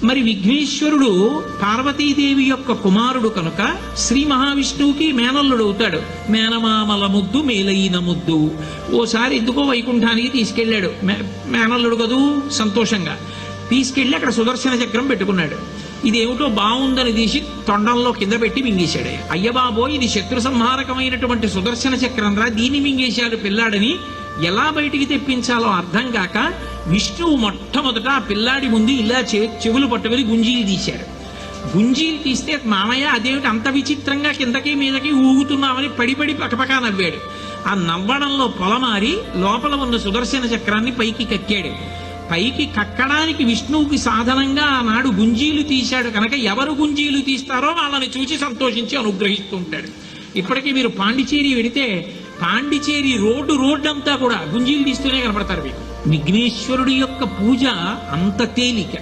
మరి విఘ్నేశ్వరుడు పార్వతీదేవి యొక్క కుమారుడు కనుక శ్రీ మహావిష్ణువుకి మేనల్లుడు అవుతాడు. మేనమామల ముద్దు మేలైన ముద్దు. ఓసారి ఎందుకో వైకుంఠానికి తీసుకెళ్లాడు, మేనల్లుడు కదూ సంతోషంగా తీసుకెళ్లి అక్కడ సుదర్శన చక్రం పెట్టుకున్నాడు. ఇదేమిటో బాగుందని తీసి తొండంలో కింద పెట్టి మింగేశాడు. అయ్యబాబో ఇది శత్రు సంహారకమైనటువంటి సుదర్శన చక్రం రా, దీన్ని మింగేశాడు పిల్లాడని ఎలా బయటికి తెప్పించాలో అర్థం కాక విష్ణువు మొట్టమొదట ఆ పిల్లాడి ముందు ఇలా చెవులు పట్టుకుని గుంజీలు తీశాడు. గుంజీలు తీస్తే మామయ్య అదేమిటి అంత విచిత్రంగా కిందకి మీదకి ఊగుతున్నామని పడి పకపకా నవ్వాడు. ఆ నవ్వడంలో పొలమారి లోపల ఉన్న సుదర్శన చక్రాన్ని పైకి కక్కాడు. పైకి కక్కడానికి విష్ణువుకి సాధనంగా ఆనాడు గుంజీలు తీశాడు కనుక ఎవరు గుంజీలు తీస్తారో వాళ్ళని చూసి సంతోషించి అనుగ్రహిస్తూ ఉంటాడు. ఇప్పటికీ మీరు పాండిచేరి వెడితే పాండిచేరి రోడ్డు అంతా కూడా గుంజీలు తీస్తూనే కనపడతారు మీకు. విఘ్నేశ్వరుడి యొక్క పూజ అంత తేలిక.